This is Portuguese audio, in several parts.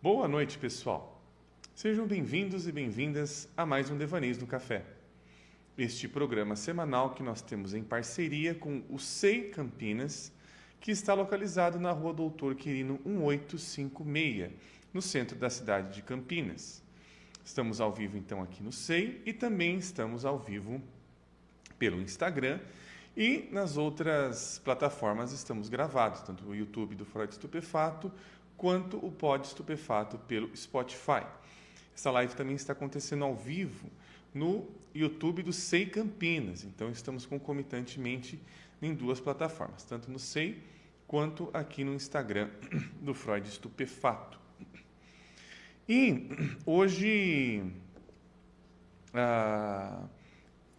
Boa noite, pessoal. Sejam bem-vindos e bem-vindas a mais um Devaneios no Café. Este programa semanal que nós temos em parceria com o SEI Campinas, que está localizado na Rua Doutor Quirino 1856, no centro da cidade de Campinas. Estamos ao vivo, então, aqui no SEI e também estamos ao vivo pelo Instagram e nas outras plataformas estamos gravados, tanto no YouTube do Freud Estupefato, quanto o Pod Estupefato pelo Spotify. Essa live também está acontecendo ao vivo no YouTube do SEI Campinas, então estamos concomitantemente em duas plataformas, tanto no SEI quanto aqui no Instagram do Freud Estupefato. E hoje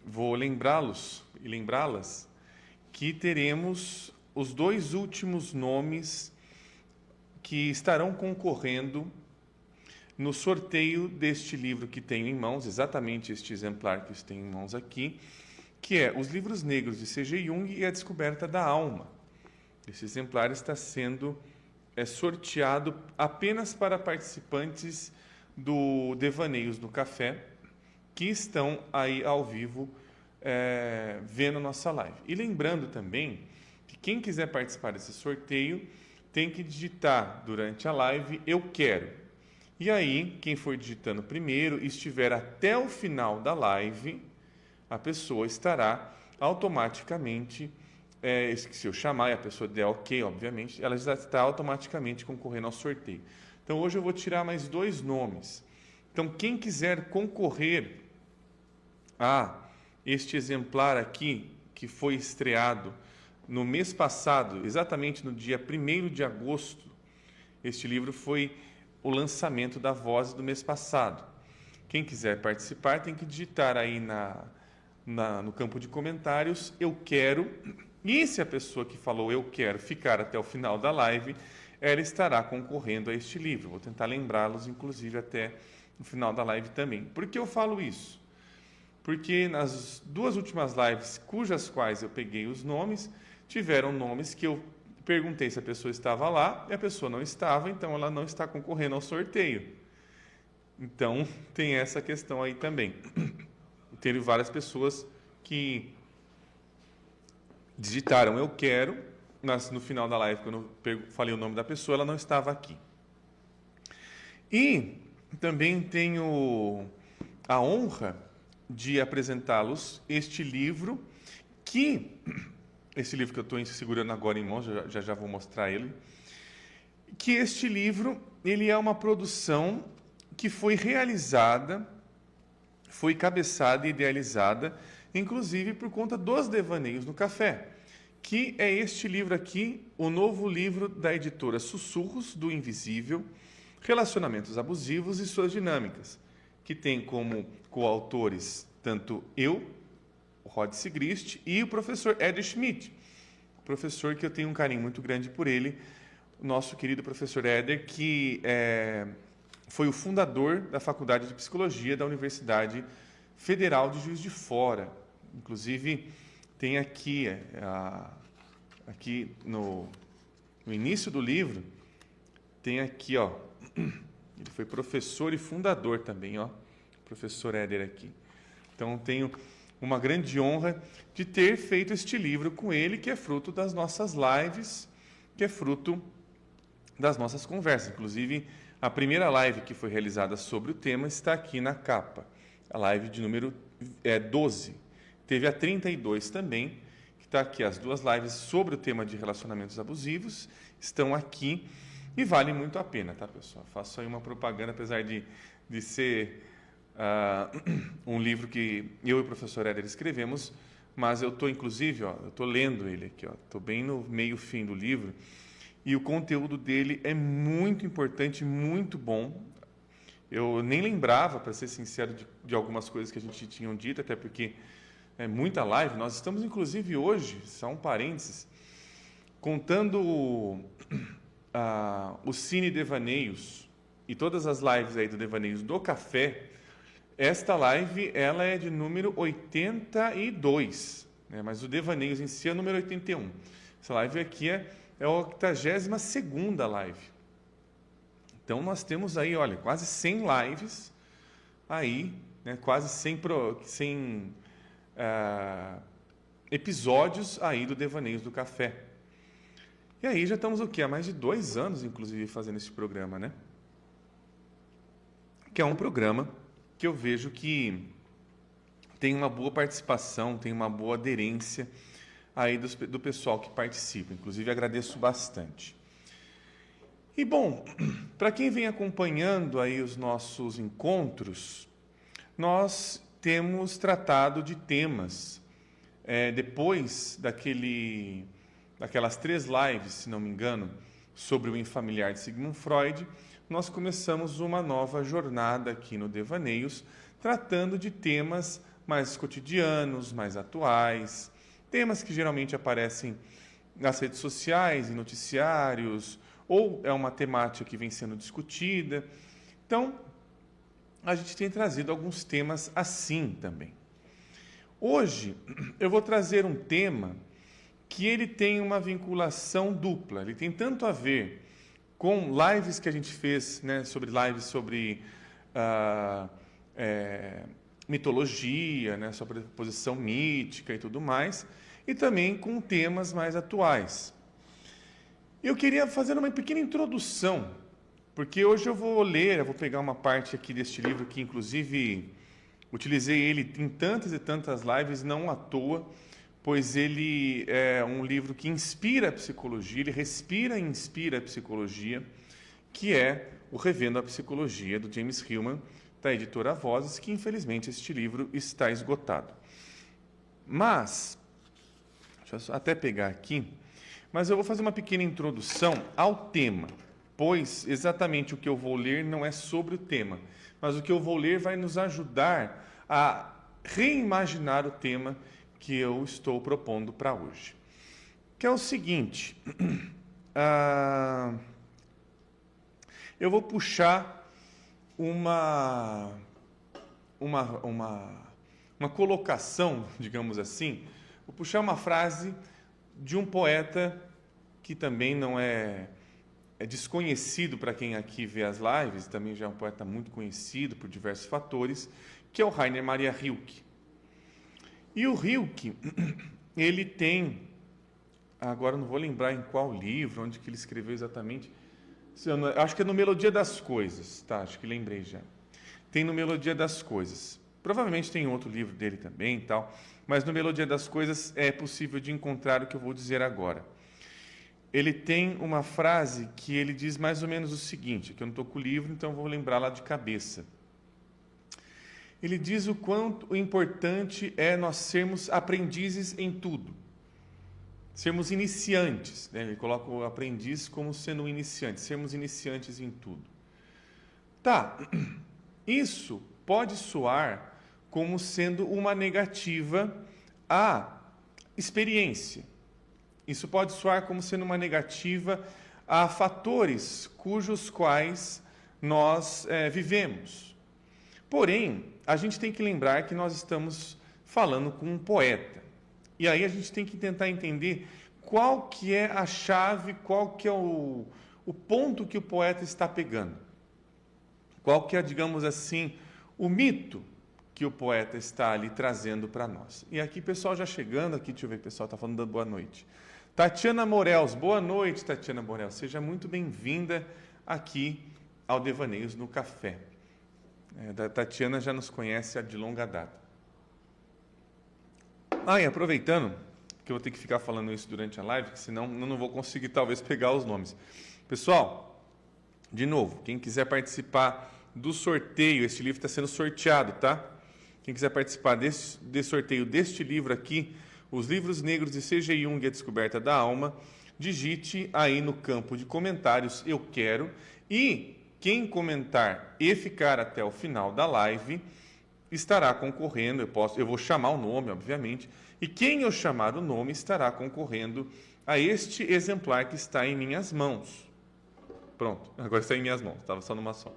vou lembrá-los e lembrá-las que teremos os dois últimos nomes que estarão concorrendo no sorteio deste livro que tenho em mãos, exatamente este exemplar que eu tenho em mãos aqui, que é Os Livros Negros de C.G. Jung e a Descoberta da Alma. Esse exemplar está sendo sorteado apenas para participantes do Devaneios no Café, que estão aí ao vivo vendo nossa live. E lembrando também que quem quiser participar desse sorteio tem que digitar durante a live "eu quero". E aí, quem for digitando primeiro e estiver até o final da live, a pessoa estará automaticamente, se eu chamar e a pessoa der ok, obviamente, ela já está automaticamente concorrendo ao sorteio. Então, hoje eu vou tirar mais dois nomes. Então, quem quiser concorrer a este exemplar aqui, que foi estreado no mês passado, exatamente no dia 1º de agosto, este livro foi o lançamento da Voz do mês passado. Quem quiser participar tem que digitar aí no campo de comentários "eu quero", e se a pessoa que falou "eu quero" ficar até o final da live, ela estará concorrendo a este livro. Vou tentar lembrá-los, inclusive, até no final da live também. Por que eu falo isso? Porque nas duas últimas lives, cujas quais eu peguei os nomes, tiveram nomes que eu perguntei se a pessoa estava lá, e a pessoa não estava, então ela não está concorrendo ao sorteio. Então, tem essa questão aí também. Teve várias pessoas que digitaram "eu quero", no final da live, quando eu falei o nome da pessoa, ela não estava aqui. E também tenho a honra de apresentá-los este livro, esse livro que eu estou segurando agora em mãos, já vou mostrar ele, que este livro ele é uma produção que foi realizada, foi cabeçada e idealizada, inclusive por conta dos Devaneios no Café, que é este livro aqui, o novo livro da editora Sussurros do Invisível, Relacionamentos Abusivos e Suas Dinâmicas, que tem como coautores tanto eu, o Rod Sigrist, e o professor Eder Schmidt, professor que eu tenho um carinho muito grande por ele, o nosso querido professor Eder, que foi o fundador da Faculdade de Psicologia da Universidade Federal de Juiz de Fora. Inclusive, tem aqui, aqui no início do livro, tem aqui, ó, ele foi professor e fundador também, ó, professor Eder aqui. Então, tenho uma grande honra de ter feito este livro com ele, que é fruto das nossas lives, que é fruto das nossas conversas. Inclusive, a primeira live que foi realizada sobre o tema está aqui na capa, a live de número 12. Teve a 32 também, que está aqui, as duas lives sobre o tema de relacionamentos abusivos, estão aqui e vale muito a pena, tá, pessoal? Faço aí uma propaganda, apesar de ser um livro que eu e o professor Eder escrevemos, mas eu estou, inclusive, eu estou lendo ele aqui, estou bem no meio-fim do livro, e o conteúdo dele é muito importante, muito bom. Eu nem lembrava, para ser sincero, de algumas coisas que a gente tinha dito, até porque é muita live. Nós estamos, inclusive, hoje, só um parênteses, contando o Cine Devaneios e todas as lives aí do Devaneios do Café. Esta live ela é de número 82, né? Mas o Devaneios em si é o número 81. Essa live aqui é a 82ª live. Então, nós temos aí, olha, quase 100 lives aí, né, quase 100 episódios aí do Devaneios do Café. E aí já estamos o quê? Há mais de 2 anos, inclusive, fazendo esse programa, né? Que é um programa que eu vejo que tem uma boa participação, tem uma boa aderência aí do pessoal que participa. Inclusive, agradeço bastante. E, bom, para quem vem acompanhando aí os nossos encontros, nós temos tratado de temas. Depois daquelas 3 lives, se não me engano, sobre o infamiliar de Sigmund Freud, nós começamos uma nova jornada aqui no Devaneios, tratando de temas mais cotidianos, mais atuais, temas que geralmente aparecem nas redes sociais, em noticiários, ou é uma temática que vem sendo discutida. Então, a gente tem trazido alguns temas assim também. Hoje, eu vou trazer um tema que ele tem uma vinculação dupla. Ele tem tanto a ver com lives que a gente fez, né, sobre mitologia, né, sobre posição mítica e tudo mais, e também com temas mais atuais. Eu queria fazer uma pequena introdução, porque hoje eu vou pegar uma parte aqui deste livro que, inclusive, utilizei ele em tantas e tantas lives, não à toa, pois ele é um livro que inspira a psicologia, ele respira e inspira a psicologia, que é o Revendo a Psicologia, do James Hillman, da editora Vozes, que infelizmente este livro está esgotado. Mas, deixa eu só até pegar aqui, mas eu vou fazer uma pequena introdução ao tema, pois exatamente o que eu vou ler não é sobre o tema, mas o que eu vou ler vai nos ajudar a reimaginar o tema que eu estou propondo para hoje. Que é o seguinte, eu vou puxar uma colocação, digamos assim, vou puxar uma frase de um poeta que também não é desconhecido para quem aqui vê as lives, também já é um poeta muito conhecido por diversos fatores, que é o Rainer Maria Rilke. E o Rilke, ele tem, agora não vou lembrar em qual livro, onde que ele escreveu exatamente, acho que é no Melodia das Coisas, tá? Acho que lembrei já. Tem no Melodia das Coisas. Provavelmente tem outro livro dele também e tal, mas no Melodia das Coisas é possível de encontrar o que eu vou dizer agora. Ele tem uma frase que ele diz mais ou menos o seguinte, que eu não estou com o livro, então vou lembrar lá de cabeça. Ele diz o quanto importante é nós sermos aprendizes em tudo. Sermos iniciantes, né? Ele coloca o aprendiz como sendo um iniciante, sermos iniciantes em tudo. Tá, isso pode soar como sendo uma negativa à experiência. Isso pode soar como sendo uma negativa a fatores cujos quais nós vivemos. Porém, a gente tem que lembrar que nós estamos falando com um poeta. E aí a gente tem que tentar entender qual que é a chave, qual que é o ponto que o poeta está pegando. Qual que é, digamos assim, o mito que o poeta está ali trazendo para nós. E aqui, pessoal, já chegando aqui, deixa eu ver, o pessoal está falando da boa noite. Tatiana Morels, boa noite, Tatiana Morels. Seja muito bem-vinda aqui ao Devaneios no Café. A Tatiana já nos conhece há de longa data. E aproveitando, que eu vou ter que ficar falando isso durante a live, porque senão eu não vou conseguir talvez pegar os nomes. Pessoal, de novo, quem quiser participar do sorteio, este livro está sendo sorteado, tá? Quem quiser participar desse sorteio deste livro aqui, Os Livros Negros de C.G. Jung e a Descoberta da Alma, digite aí no campo de comentários, eu quero, e quem comentar e ficar até o final da live estará concorrendo, eu vou chamar o nome, obviamente, e quem eu chamar o nome estará concorrendo a este exemplar que está em minhas mãos. Pronto, agora está em minhas mãos, estava só numa só.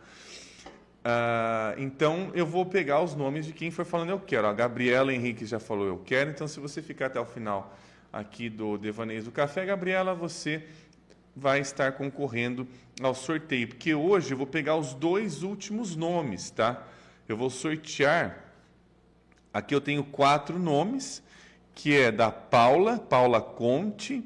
Então, eu vou pegar os nomes de quem foi falando eu quero. A Gabriela Henrique já falou eu quero, então se você ficar até o final aqui do Devaneios do Café, Gabriela, você vai estar concorrendo ao sorteio, porque hoje eu vou pegar os 2 últimos nomes, tá? Eu vou sortear, aqui eu tenho 4 nomes, que é da Paula Conte,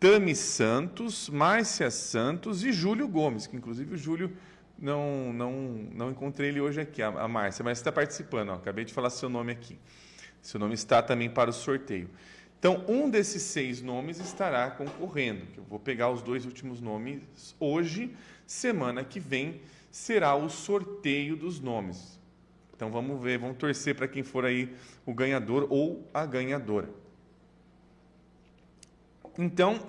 Tami Santos, Márcia Santos e Júlio Gomes, que inclusive o Júlio não encontrei ele hoje aqui, a Márcia, mas está participando, ó, acabei de falar seu nome aqui. Seu nome está também para o sorteio. Então, um desses 6 nomes estará concorrendo, que eu vou pegar os 2 últimos nomes hoje, semana que vem será o sorteio dos nomes. Então, vamos ver, vamos torcer para quem for aí o ganhador ou a ganhadora. Então,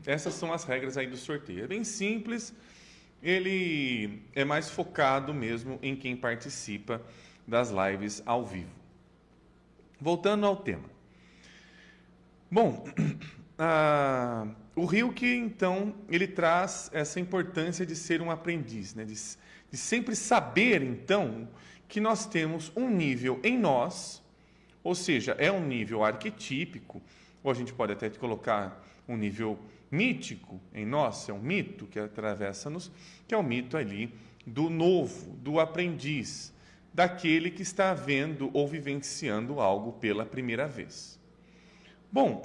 essas são as regras aí do sorteio. É bem simples, ele é mais focado mesmo em quem participa das lives ao vivo. Voltando ao tema. Bom, o Rilke, então, ele traz essa importância de ser um aprendiz, né? de sempre saber, então, que nós temos um nível em nós, ou seja, é um nível arquetípico, ou a gente pode até colocar um nível mítico em nós, é um mito que atravessa-nos, que é o mito ali do novo, do aprendiz, daquele que está vendo ou vivenciando algo pela primeira vez. Bom,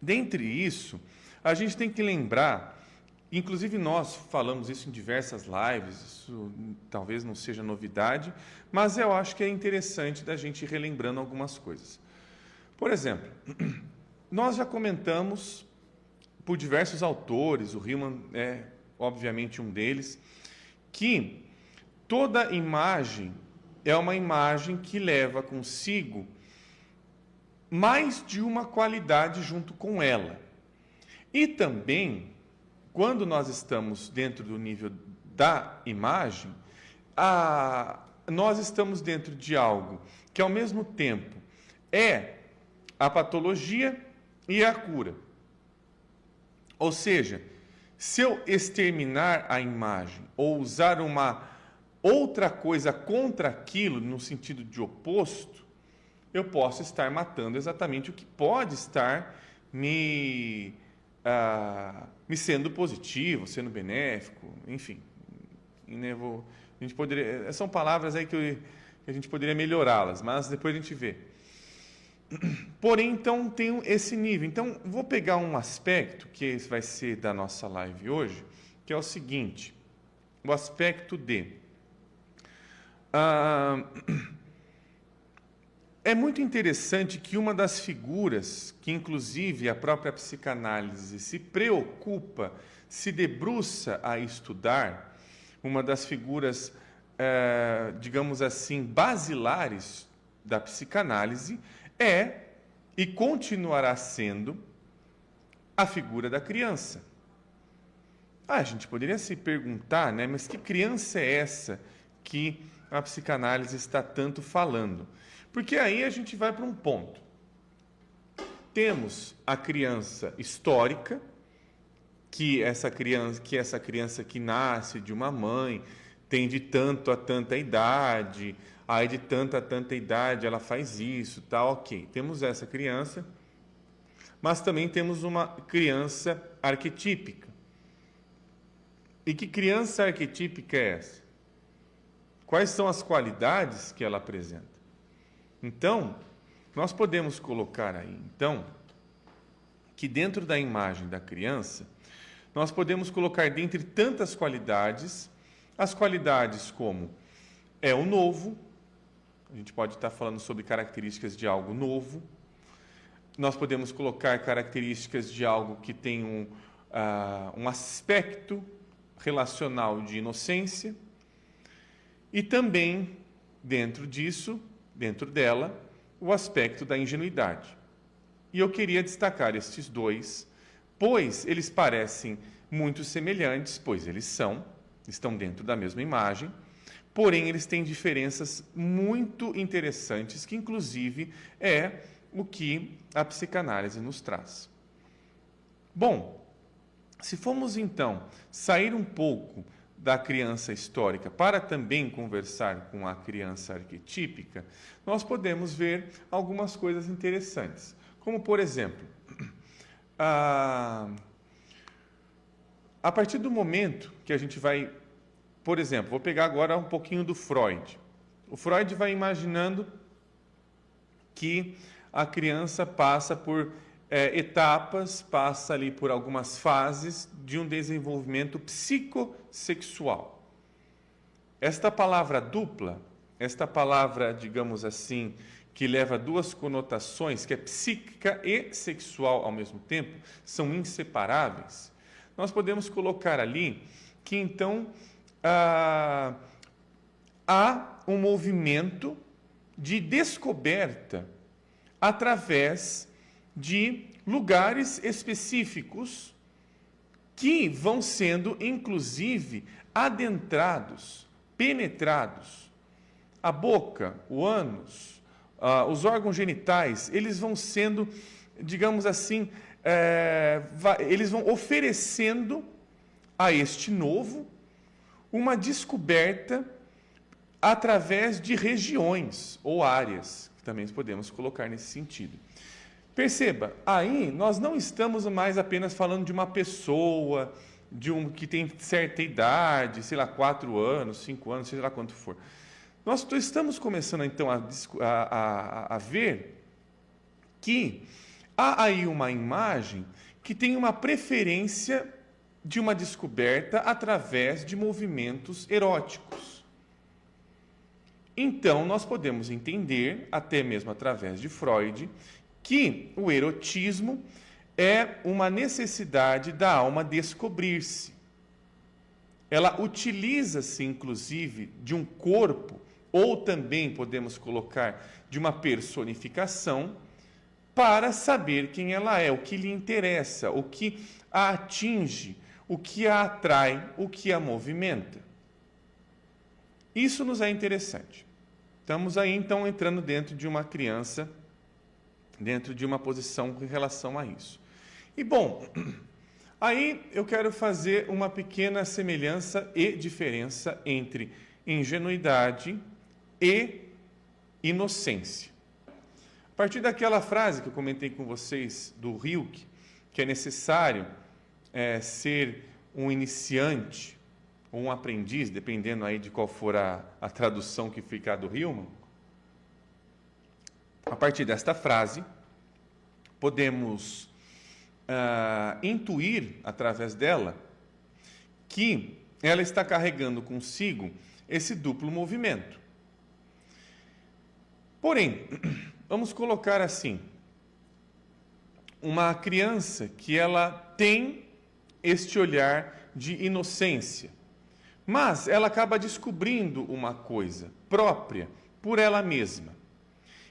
dentre isso, a gente tem que lembrar, inclusive nós falamos isso em diversas lives, isso talvez não seja novidade, mas eu acho que é interessante da gente ir relembrando algumas coisas. Por exemplo, nós já comentamos por diversos autores, o Hillman é obviamente um deles, que toda imagem é uma imagem que leva consigo mais de uma qualidade junto com ela. E também, quando nós estamos dentro do nível da imagem, nós estamos dentro de algo que, ao mesmo tempo, é a patologia e a cura. Ou seja, se eu exterminar a imagem ou usar uma outra coisa contra aquilo, no sentido de oposto, eu posso estar matando exatamente o que pode estar me sendo positivo, sendo benéfico, enfim. A gente poderia, são palavras aí que a gente poderia melhorá-las, mas depois a gente vê. Porém, então, tem esse nível. Então, vou pegar um aspecto, que esse vai ser da nossa live hoje, que é o seguinte, o aspecto de... É muito interessante que uma das figuras que, inclusive, a própria psicanálise se preocupa, se debruça a estudar, uma das figuras, digamos assim, basilares da psicanálise é, e continuará sendo, a figura da criança. A gente poderia se perguntar, né, mas que criança é essa que a psicanálise está tanto falando? Porque aí a gente vai para um ponto. Temos a criança histórica, que essa criança que nasce de uma mãe, tem de tanto a tanta idade, aí de tanta a tanta idade ela faz isso, tá, ok. Temos essa criança, mas também temos uma criança arquetípica. E que criança arquetípica é essa? Quais são as qualidades que ela apresenta? Então, nós podemos colocar aí, então, que dentro da imagem da criança, nós podemos colocar dentre tantas qualidades, as qualidades como é o novo, a gente pode estar falando sobre características de algo novo, nós podemos colocar características de algo que tem um aspecto relacional de inocência, e também, dentro disso, dentro dela, o aspecto da ingenuidade. E eu queria destacar estes dois, pois eles parecem muito semelhantes, pois eles estão dentro da mesma imagem, porém eles têm diferenças muito interessantes, que inclusive é o que a psicanálise nos traz. Bom, se formos então sair um pouco da criança histórica para também conversar com a criança arquetípica, nós podemos ver algumas coisas interessantes. Como, por exemplo, A partir do momento que a gente vai, por exemplo, vou pegar agora um pouquinho do Freud. O Freud vai imaginando que a criança passa por etapas, passa ali por algumas fases de um desenvolvimento psicossexual. Esta palavra dupla, esta palavra, digamos assim, que leva duas conotações, que é psíquica e sexual ao mesmo tempo, são inseparáveis. Nós podemos colocar ali que então há um movimento de descoberta através de lugares específicos que vão sendo, inclusive, adentrados, penetrados. A boca, o ânus, os órgãos genitais, eles vão sendo, digamos assim, eles vão oferecendo a este novo uma descoberta através de regiões ou áreas, que também podemos colocar nesse sentido. Perceba, aí nós não estamos mais apenas falando de uma pessoa, que tem certa idade, sei lá, 4 anos, 5 anos, sei lá quanto for. Nós estamos começando então a ver que há aí uma imagem que tem uma preferência de uma descoberta através de movimentos eróticos. Então, nós podemos entender, até mesmo através de Freud, que o erotismo é uma necessidade da alma descobrir-se. Ela utiliza-se, inclusive, de um corpo, ou também podemos colocar de uma personificação, para saber quem ela é, o que lhe interessa, o que a atinge, o que a atrai, o que a movimenta. Isso nos é interessante. Estamos aí, então, entrando dentro de uma criança, dentro de uma posição em relação a isso. E, bom, aí eu quero fazer uma pequena semelhança e diferença entre ingenuidade e inocência. A partir daquela frase que eu comentei com vocês do Rilke, que é necessário ser um iniciante ou um aprendiz, dependendo aí de qual for a tradução que ficar do Hillman, a partir desta frase, podemos intuir, através dela, que ela está carregando consigo esse duplo movimento. Porém, vamos colocar assim, uma criança que ela tem este olhar de inocência, mas ela acaba descobrindo uma coisa própria por ela mesma.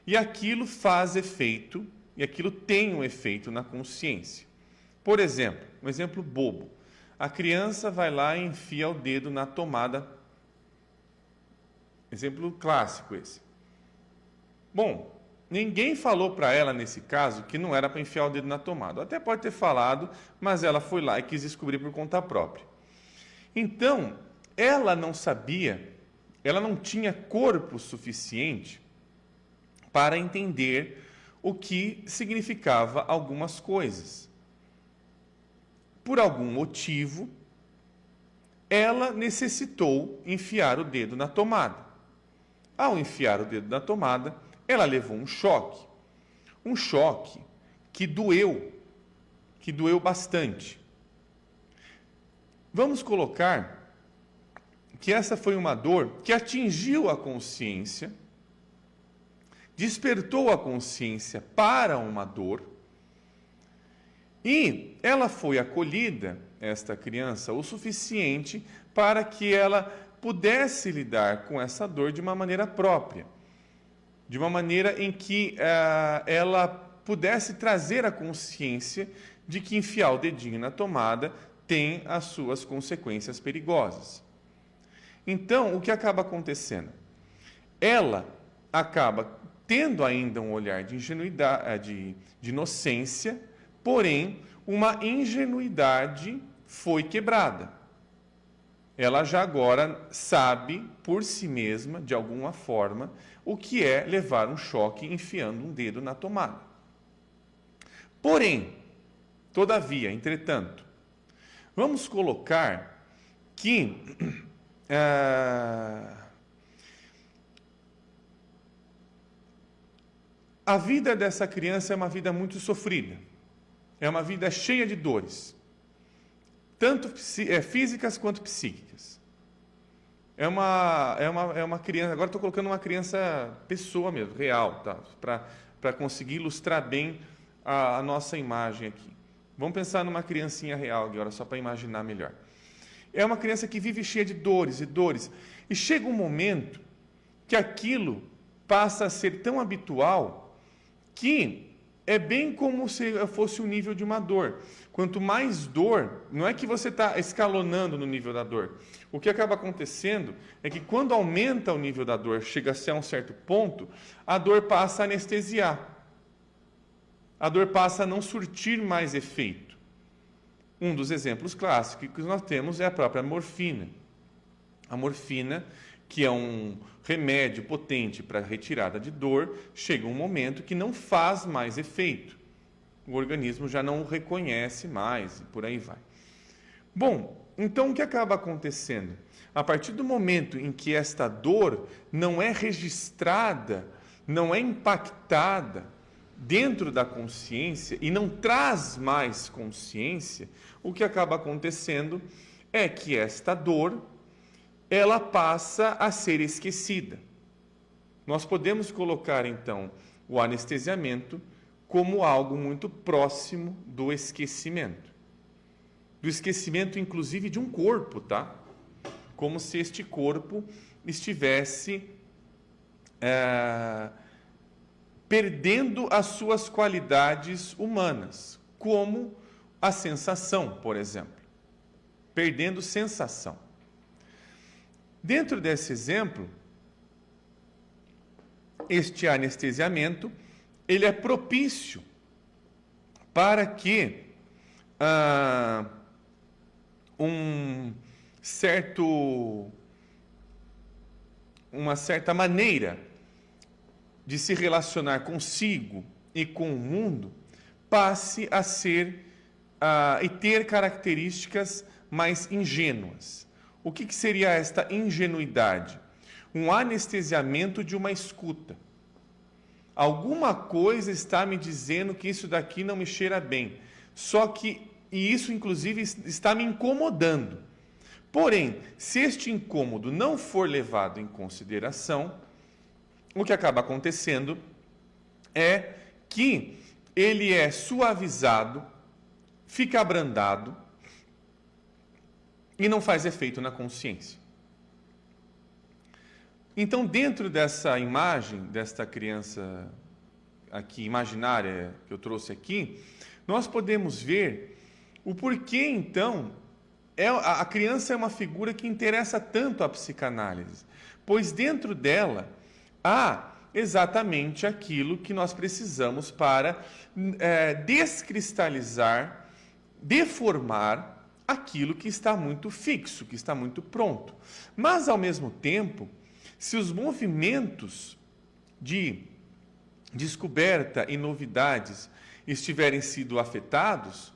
E aquilo faz efeito, e aquilo tem um efeito na consciência. Por exemplo, um exemplo bobo. A criança vai lá e enfia o dedo na tomada. Exemplo clássico esse. Bom, ninguém falou para ela, nesse caso, que não era para enfiar o dedo na tomada. Até pode ter falado, mas ela foi lá e quis descobrir por conta própria. Então, ela não sabia, ela não tinha corpo suficiente para entender o que significava algumas coisas. Por algum motivo, ela necessitou enfiar o dedo na tomada. Ao enfiar o dedo na tomada, ela levou um choque que doeu bastante. Vamos colocar que essa foi uma dor que atingiu a consciência, despertou a consciência para uma dor, e ela foi acolhida, esta criança, o suficiente para que ela pudesse lidar com essa dor de uma maneira própria, de uma maneira em que ela pudesse trazer a consciência de que enfiar o dedinho na tomada tem as suas consequências perigosas. Então, o que acaba acontecendo? Ela acaba tendo ainda um olhar de ingenuidade, de inocência, porém, uma ingenuidade foi quebrada. Ela já agora sabe, por si mesma, de alguma forma, o que é levar um choque enfiando um dedo na tomada. Porém, todavia, entretanto, Vamos colocar que a vida dessa criança é uma vida muito sofrida, é uma vida cheia de dores, tanto físicas quanto psíquicas. É uma criança, agora estou colocando uma criança pessoa mesmo, real, tá? Para conseguir ilustrar bem a nossa imagem aqui. Vamos pensar numa criancinha real agora, só para imaginar melhor. É uma criança que vive cheia de dores e dores, e chega um momento que aquilo passa a ser tão habitual que é bem como se fosse o nível de uma dor. Quanto mais dor, não é que você está escalonando no nível da dor. O que acaba acontecendo é que quando aumenta o nível da dor, chega a ser a um certo ponto, a dor passa a anestesiar. A dor passa a não surtir mais efeito. Um dos exemplos clássicos que nós temos é a própria morfina. A morfina, que é um remédio potente para retirada de dor, chega um momento que não faz mais efeito. O organismo já não o reconhece mais e por aí vai. Bom, então o que acaba acontecendo? A partir do momento em que esta dor não é registrada, não é impactada dentro da consciência e não traz mais consciência, o que acaba acontecendo é que esta dor ela passa a ser esquecida. Nós podemos colocar, então, o anestesiamento como algo muito próximo do esquecimento. Do esquecimento, inclusive, de um corpo, tá? Como se este corpo estivesse perdendo as suas qualidades humanas, como a sensação, por exemplo. Perdendo sensação. Dentro desse exemplo, este anestesiamento, ele é propício para que uma certa maneira de se relacionar consigo e com o mundo passe a ser e ter características mais ingênuas. O que seria esta ingenuidade? Um anestesiamento de uma escuta. Alguma coisa está me dizendo que isso daqui não me cheira bem. E isso, inclusive, está me incomodando. Porém, se este incômodo não for levado em consideração, o que acaba acontecendo é que ele é suavizado, fica abrandado e não faz efeito na consciência. Então, dentro dessa imagem, desta criança aqui, imaginária que eu trouxe aqui, nós podemos ver o porquê, então, a criança é uma figura que interessa tanto à psicanálise, pois dentro dela há exatamente aquilo que nós precisamos para descristalizar, deformar aquilo que está muito fixo, que está muito pronto. Mas, ao mesmo tempo, se os movimentos de descoberta e novidades estiverem sido afetados,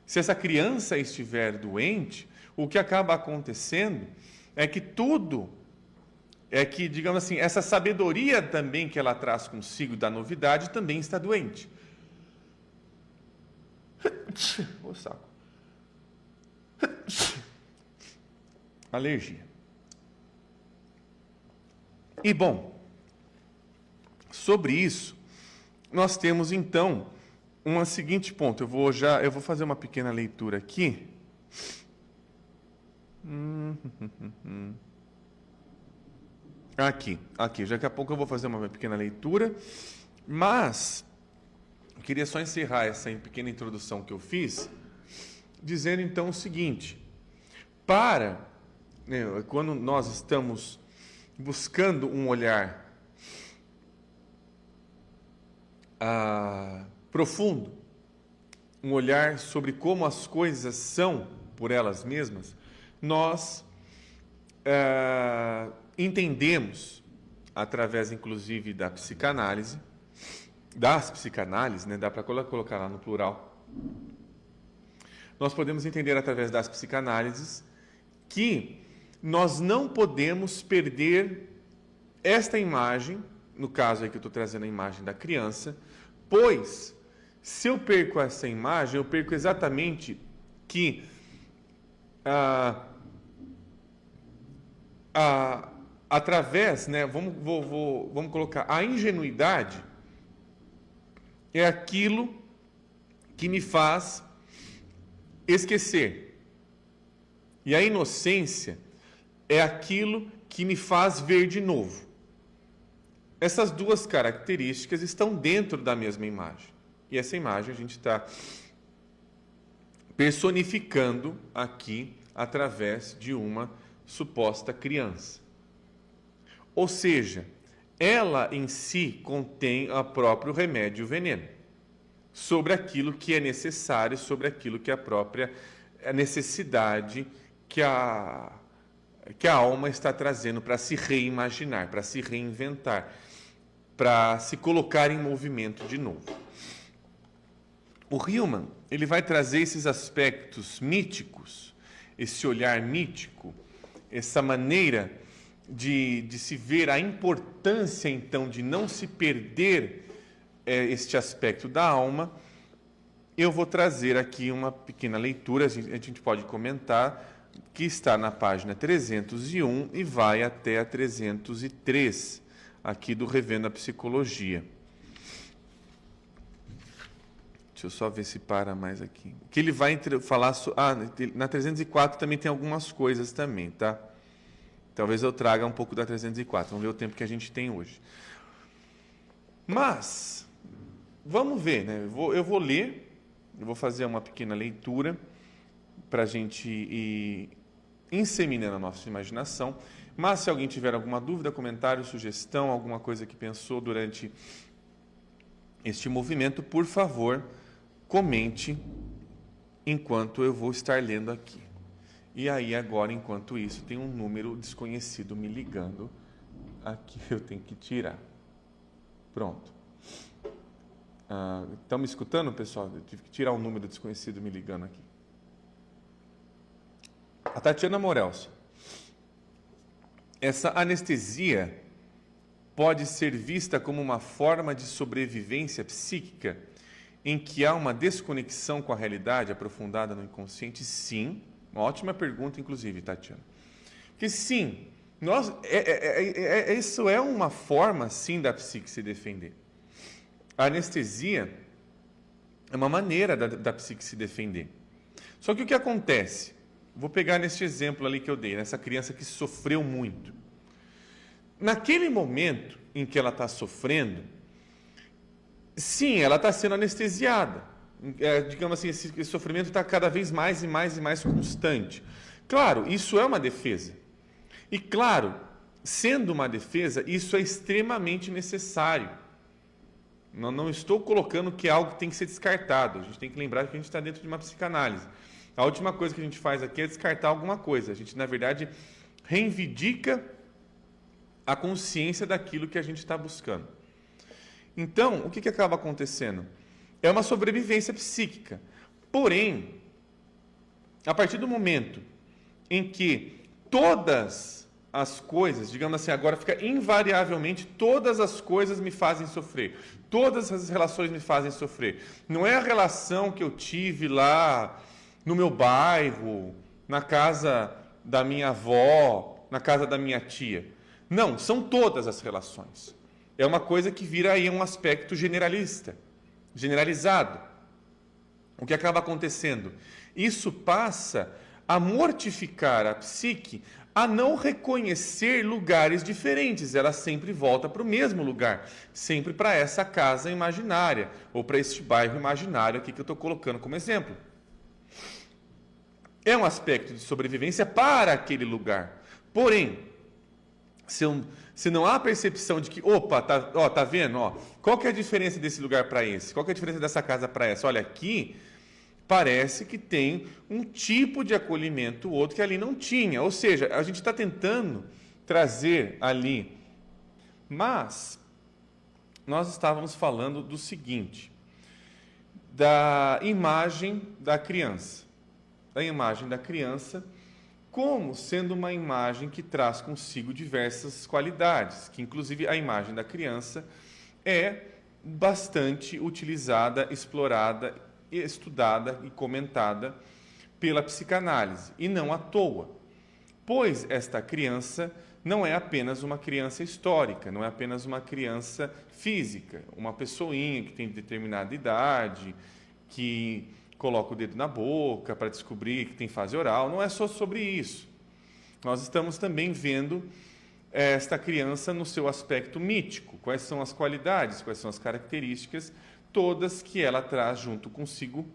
se essa criança estiver doente, o que acaba acontecendo é que digamos assim, essa sabedoria também que ela traz consigo da novidade também está doente. O saco. Alergia. E bom, sobre isso, nós temos então um seguinte ponto. Eu vou fazer uma pequena leitura aqui. Aqui. Daqui a pouco eu vou fazer uma pequena leitura, mas eu queria só encerrar essa pequena introdução que eu fiz, dizendo então o seguinte: quando nós estamos buscando um olhar profundo, um olhar sobre como as coisas são por elas mesmas, nós entendemos, através inclusive da psicanálise, das psicanálises, né, dá para colocar lá no plural, nós podemos entender através das psicanálises que nós não podemos perder esta imagem, no caso aqui eu estou trazendo a imagem da criança, pois se eu perco essa imagem, eu perco exatamente que através, né, vamos colocar, a ingenuidade é aquilo que me faz esquecer. E a inocência é aquilo que me faz ver de novo. Essas duas características estão dentro da mesma imagem. E essa imagem a gente está personificando aqui através de uma suposta criança. Ou seja, ela em si contém o próprio remédio e o veneno sobre aquilo que é necessário, sobre aquilo que é a própria necessidade que a alma está trazendo para se reimaginar, para se reinventar, para se colocar em movimento de novo. O Hillman, ele vai trazer esses aspectos míticos, esse olhar mítico, essa maneira de se ver a importância, então, de não se perder este aspecto da alma. Eu vou trazer aqui uma pequena leitura, a gente pode comentar, que está na página 301 e vai até a 303, aqui do Revendo a Psicologia. Deixa eu só ver se para mais aqui. Que ele vai falar... na 304 também tem algumas coisas também, tá? Talvez eu traga um pouco da 304. Vamos ver o tempo que a gente tem hoje. Mas, vamos ver, né? Eu vou ler, eu vou fazer uma pequena leitura para a gente ir inseminando a nossa imaginação. Mas, se alguém tiver alguma dúvida, comentário, sugestão, alguma coisa que pensou durante este movimento, por favor, comente enquanto eu vou estar lendo aqui. E aí, agora, enquanto isso, tem um número desconhecido me ligando. Aqui eu tenho que tirar. Pronto. Estão me escutando, pessoal? Eu tive que tirar um número desconhecido me ligando aqui. A Tatiana Morelso. Essa anestesia pode ser vista como uma forma de sobrevivência psíquica em que há uma desconexão com a realidade aprofundada no inconsciente? Sim. Uma ótima pergunta, inclusive, Tatiana. Porque sim, isso é uma forma, sim, da psique se defender. A anestesia é uma maneira da psique se defender. Só que o que acontece? Vou pegar neste exemplo ali que eu dei, nessa criança que sofreu muito. Naquele momento em que ela está sofrendo, sim, ela está sendo anestesiada. Digamos assim, esse sofrimento está cada vez mais e mais e mais constante. Claro, isso é uma defesa. E claro, sendo uma defesa, isso é extremamente necessário. Não estou colocando que é algo que tem que ser descartado. A gente tem que lembrar que a gente está dentro de uma psicanálise. A última coisa que a gente faz aqui é descartar alguma coisa. A gente, na verdade, reivindica a consciência daquilo que a gente está buscando. Então, o que acaba acontecendo? É uma sobrevivência psíquica. Porém, a partir do momento em que todas as coisas, digamos assim, agora fica invariavelmente, todas as coisas me fazem sofrer. Todas as relações me fazem sofrer. Não é a relação que eu tive lá no meu bairro, na casa da minha avó, na casa da minha tia. Não, são todas as relações. É uma coisa que vira aí um aspecto generalizado. O que acaba acontecendo? Isso passa a mortificar a psique a não reconhecer lugares diferentes. Ela sempre volta para o mesmo lugar, sempre para essa casa imaginária, ou para este bairro imaginário aqui que eu estou colocando como exemplo. É um aspecto de sobrevivência para aquele lugar. Porém, se não há percepção de que, opa, tá vendo? Qual que é a diferença desse lugar para esse? Qual que é a diferença dessa casa para essa? Olha, aqui parece que tem um tipo de acolhimento, outro que ali não tinha. Ou seja, a gente está tentando trazer ali. Mas nós estávamos falando do seguinte, da imagem da criança. a imagem da criança como sendo uma imagem que traz consigo diversas qualidades, que inclusive a imagem da criança é bastante utilizada, explorada, estudada e comentada pela psicanálise, e não à toa, pois esta criança não é apenas uma criança histórica, não é apenas uma criança física, uma pessoinha que tem determinada idade, que coloca o dedo na boca para descobrir que tem fase oral, não é só sobre isso. Nós estamos também vendo esta criança no seu aspecto mítico, quais são as qualidades, quais são as características, todas que ela traz junto consigo,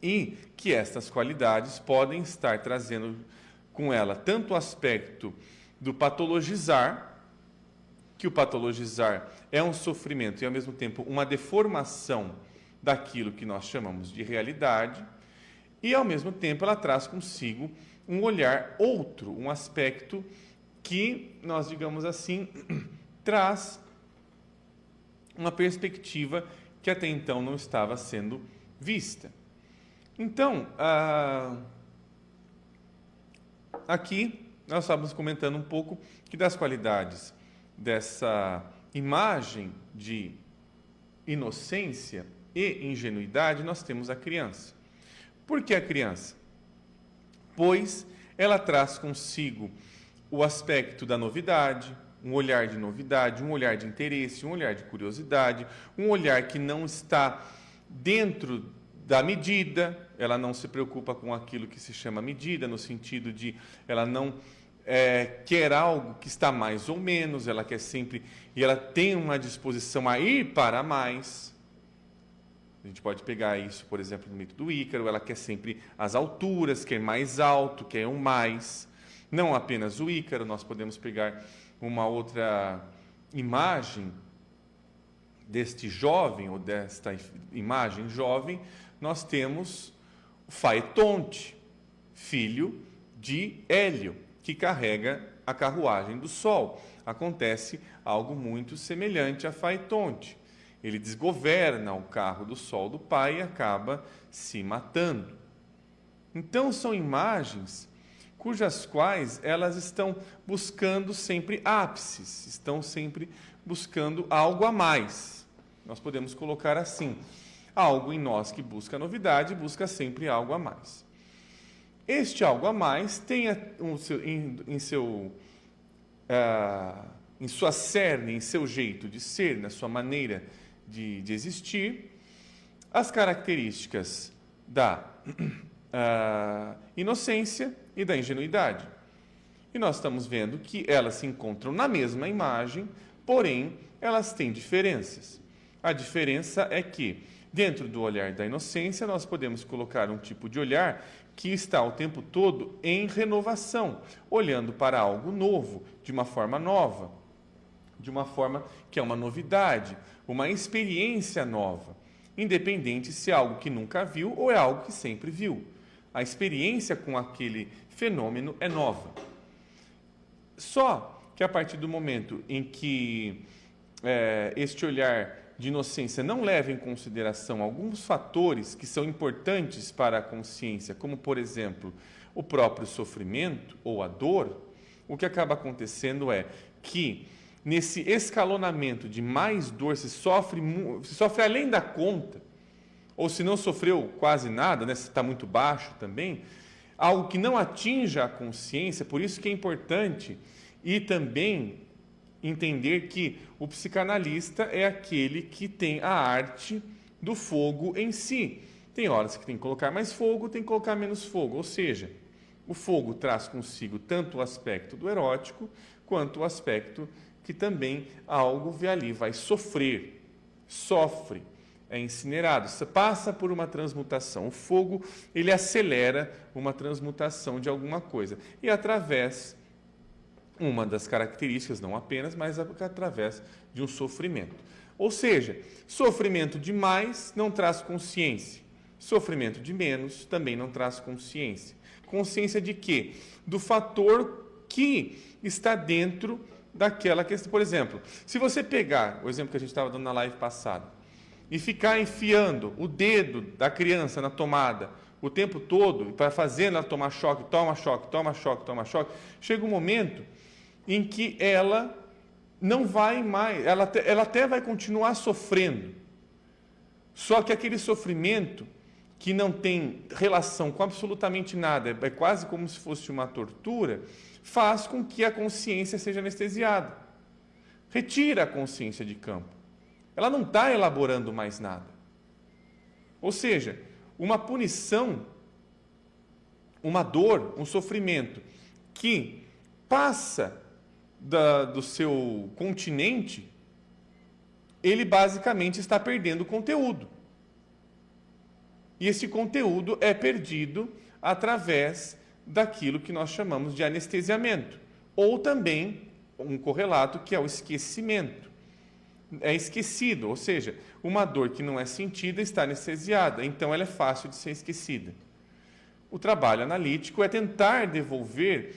e que estas qualidades podem estar trazendo com ela tanto o aspecto do patologizar, que o patologizar é um sofrimento e ao mesmo tempo uma deformação daquilo que nós chamamos de realidade, e ao mesmo tempo ela traz consigo um olhar outro, um aspecto que nós, digamos assim, traz uma perspectiva que até então não estava sendo vista. Então, aqui nós estávamos comentando um pouco que das qualidades dessa imagem de inocência e ingenuidade, nós temos a criança. Por que a criança? Pois ela traz consigo o aspecto da novidade, um olhar de novidade, um olhar de interesse, um olhar de curiosidade, um olhar que não está dentro da medida, ela não se preocupa com aquilo que se chama medida, no sentido de ela não quer algo que está mais ou menos, ela quer sempre, e ela tem uma disposição a ir para mais. A gente pode pegar isso, por exemplo, no mito do Ícaro, ela quer sempre as alturas, quer mais alto, quer um mais. Não apenas o Ícaro, nós podemos pegar uma outra imagem deste jovem, ou desta imagem jovem, nós temos o Faetonte, filho de Hélio, que carrega a carruagem do Sol. Acontece algo muito semelhante a Faetonte. Ele desgoverna o carro do Sol do pai e acaba se matando. Então, são imagens cujas quais elas estão buscando sempre ápices, estão sempre buscando algo a mais. Nós podemos colocar assim, algo em nós que busca novidade, busca sempre algo a mais. Este algo a mais tem em sua cerne, em seu jeito de ser, na sua maneira de existir, as características da inocência e da ingenuidade. E nós estamos vendo que elas se encontram na mesma imagem, porém, elas têm diferenças. A diferença é que, dentro do olhar da inocência, nós podemos colocar um tipo de olhar que está o tempo todo em renovação, olhando para algo novo, de uma forma nova, de uma forma que é uma novidade, uma experiência nova, independente se é algo que nunca viu ou é algo que sempre viu. A experiência com aquele fenômeno é nova. Só que a partir do momento em que este olhar de inocência não leva em consideração alguns fatores que são importantes para a consciência, como, por exemplo, o próprio sofrimento ou a dor, o que acaba acontecendo é que, nesse escalonamento de mais dor, se sofre além da conta, ou se não sofreu quase nada, né, se está muito baixo também, algo que não atinja a consciência, por isso que é importante, e também entender que o psicanalista é aquele que tem a arte do fogo em si. Tem horas que tem que colocar mais fogo, tem que colocar menos fogo, ou seja, o fogo traz consigo tanto o aspecto do erótico, quanto o aspecto que também algo ali vai sofrer, sofre, é incinerado, passa por uma transmutação. O fogo, ele acelera uma transmutação de alguma coisa, e através, uma das características, não apenas, mas através de um sofrimento. Ou seja, sofrimento de mais não traz consciência, sofrimento de menos também não traz consciência. Consciência de quê? Do fator que está dentro daquela questão. Por exemplo, se você pegar o exemplo que a gente estava dando na live passada e ficar enfiando o dedo da criança na tomada o tempo todo, para fazendo ela tomar choque, toma choque, toma choque, toma choque, chega um momento em que ela não vai mais, ela até vai continuar sofrendo. Só que aquele sofrimento que não tem relação com absolutamente nada, é quase como se fosse uma tortura, faz com que a consciência seja anestesiada. Retira a consciência de campo. Ela não está elaborando mais nada. Ou seja, uma punição, uma dor, um sofrimento que passa do seu continente, ele basicamente está perdendo conteúdo. E esse conteúdo é perdido através daquilo que nós chamamos de anestesiamento, ou também um correlato que é o esquecimento. É esquecido, ou seja, uma dor que não é sentida está anestesiada, então ela é fácil de ser esquecida. O trabalho analítico é tentar devolver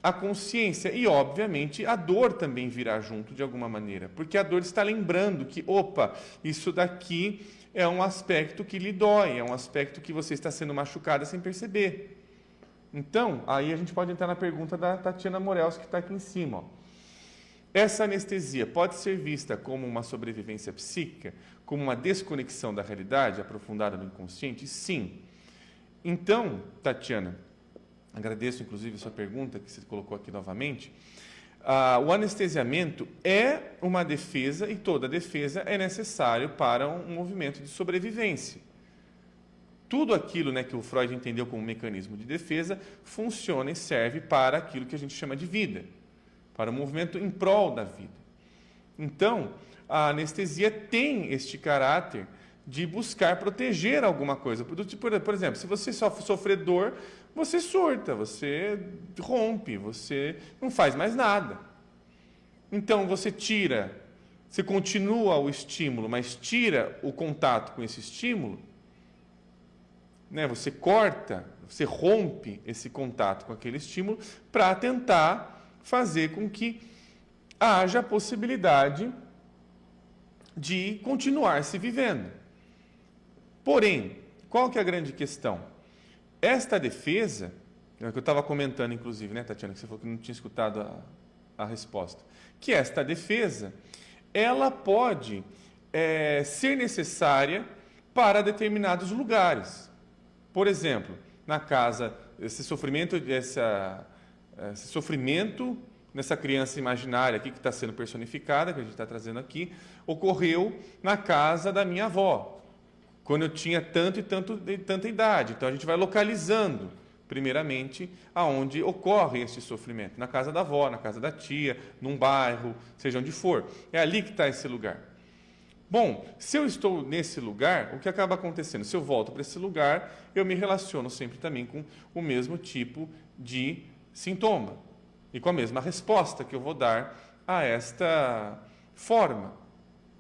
a consciência e, obviamente, a dor também virá junto de alguma maneira, porque a dor está lembrando que, opa, isso daqui é um aspecto que lhe dói, é um aspecto que você está sendo machucada sem perceber. Então, aí a gente pode entrar na pergunta da Tatiana Morels, que está aqui em cima. Ó. Essa anestesia pode ser vista como uma sobrevivência psíquica, como uma desconexão da realidade aprofundada no inconsciente? Sim. Então, Tatiana, agradeço inclusive a sua pergunta, que você colocou aqui novamente. O anestesiamento é uma defesa, e toda defesa é necessário para um movimento de sobrevivência. Tudo aquilo, né, que o Freud entendeu como mecanismo de defesa funciona e serve para aquilo que a gente chama de vida, para o movimento em prol da vida. Então, a anestesia tem este caráter de buscar proteger alguma coisa. Por exemplo, se você sofrer dor, você surta, você rompe, você não faz mais nada. Então, você continua o estímulo, mas tira o contato com esse estímulo, né? Você corta, você rompe esse contato com aquele estímulo para tentar fazer com que haja a possibilidade de continuar se vivendo. Porém, qual que é a grande questão? Esta defesa, que eu estava comentando inclusive, né, Tatiana, que você falou que não tinha escutado a resposta, que esta defesa, ela pode ser necessária para determinados lugares. Por exemplo, na casa, esse sofrimento nessa criança imaginária aqui que está sendo personificada, que a gente está trazendo aqui, ocorreu na casa da minha avó, quando eu tinha tanta idade. Então a gente vai localizando, primeiramente, aonde ocorre esse sofrimento. Na casa da avó, na casa da tia, num bairro, seja onde for. É ali que está esse lugar. Bom, se eu estou nesse lugar, o que acaba acontecendo? Se eu volto para esse lugar, eu me relaciono sempre também com o mesmo tipo de sintoma e com a mesma resposta que eu vou dar a esta forma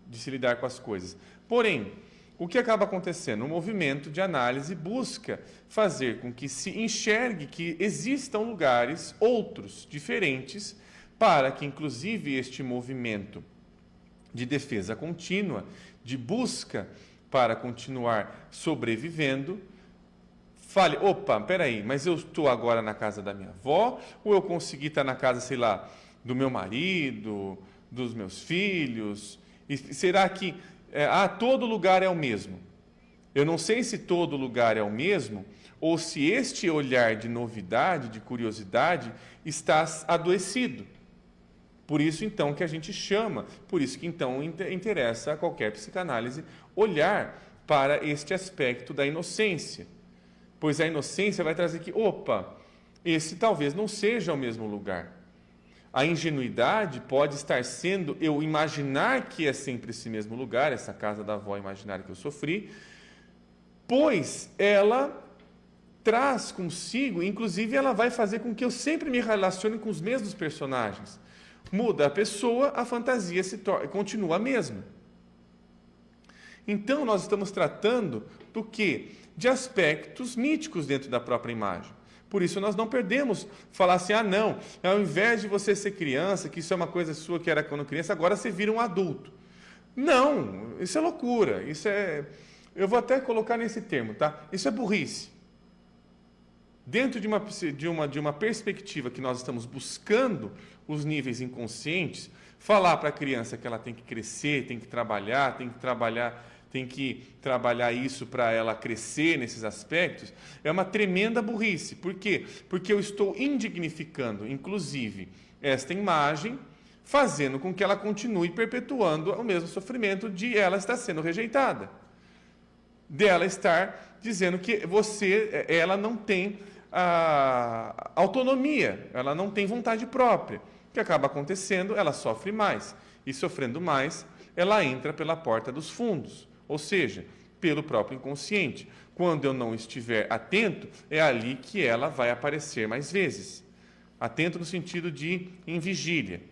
de se lidar com as coisas. Porém, o que acaba acontecendo? O movimento de análise busca fazer com que se enxergue que existam lugares outros, diferentes, para que, inclusive, este movimento de defesa contínua, de busca para continuar sobrevivendo, fale, opa, peraí, mas eu estou agora na casa da minha avó, ou eu consegui estar na casa, sei lá, do meu marido, dos meus filhos, e será que todo lugar é o mesmo? Eu não sei se todo lugar é o mesmo, ou se este olhar de novidade, de curiosidade, está adoecido. Por isso, então, que a gente chama, por isso que, então, interessa a qualquer psicanálise olhar para este aspecto da inocência. Pois a inocência vai trazer que, opa, esse talvez não seja o mesmo lugar. A ingenuidade pode estar sendo eu imaginar que é sempre esse mesmo lugar, essa casa da avó imaginária que eu sofri, pois ela traz consigo, inclusive ela vai fazer com que eu sempre me relacione com os mesmos personagens. Muda a pessoa, a fantasia continua a mesma. Então, nós estamos tratando do quê? De aspectos míticos dentro da própria imagem. Por isso, nós não perdemos falar assim, não, ao invés de você ser criança, que isso é uma coisa sua que era quando criança, agora você vira um adulto. Não, isso é loucura, eu vou até colocar nesse termo, tá? Isso é burrice. dentro de uma perspectiva que nós estamos buscando os níveis inconscientes, falar para a criança que ela tem que crescer, tem que trabalhar isso para ela crescer nesses aspectos, é uma tremenda burrice. Por quê? Porque eu estou indignificando, inclusive, esta imagem, fazendo com que ela continue perpetuando o mesmo sofrimento de ela estar sendo rejeitada. Dela estar dizendo que ela não tem autonomia, ela não tem vontade própria. O que acaba acontecendo, ela sofre mais. E sofrendo mais, ela entra pela porta dos fundos, ou seja, pelo próprio inconsciente. Quando eu não estiver atento, é ali que ela vai aparecer mais vezes. Atento no sentido de em vigília.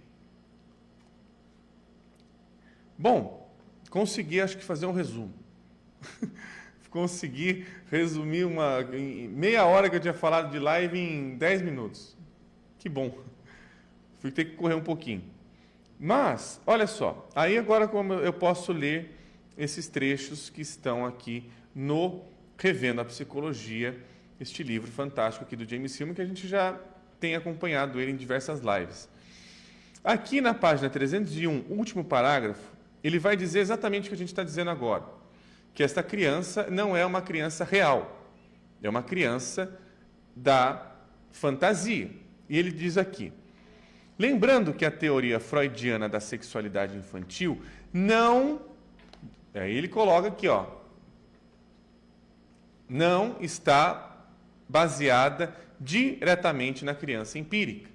Bom, consegui, acho que fazer um resumo. Consegui resumir em meia hora que eu tinha falado de live em 10 minutos. Que bom. Fui ter que correr um pouquinho. Mas, olha só, aí agora como eu posso ler esses trechos que estão aqui no Revendo a Psicologia, este livro fantástico aqui do James Hillman, que a gente já tem acompanhado ele em diversas lives. Aqui na página 301, último parágrafo, ele vai dizer exatamente o que a gente está dizendo agora, que esta criança não é uma criança real, é uma criança da fantasia. E ele diz aqui, lembrando que a teoria freudiana da sexualidade infantil não... Aí ele coloca aqui, ó, não está baseada diretamente na criança empírica.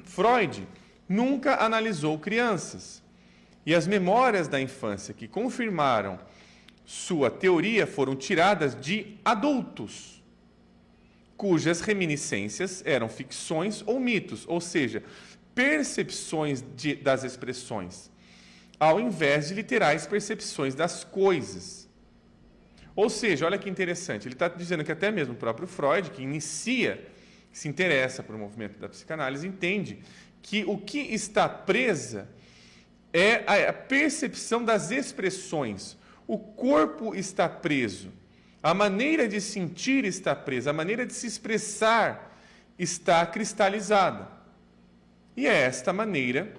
Freud nunca analisou crianças, e as memórias da infância que confirmaram sua teoria foram tiradas de adultos, cujas reminiscências eram ficções ou mitos, ou seja, percepções das expressões, ao invés de literais percepções das coisas. Ou seja, olha que interessante, ele está dizendo que até mesmo o próprio Freud, que se interessa por um movimento da psicanálise, entende que o que está presa é a percepção das expressões. O corpo está preso, a maneira de sentir está presa, a maneira de se expressar está cristalizada. E é esta maneira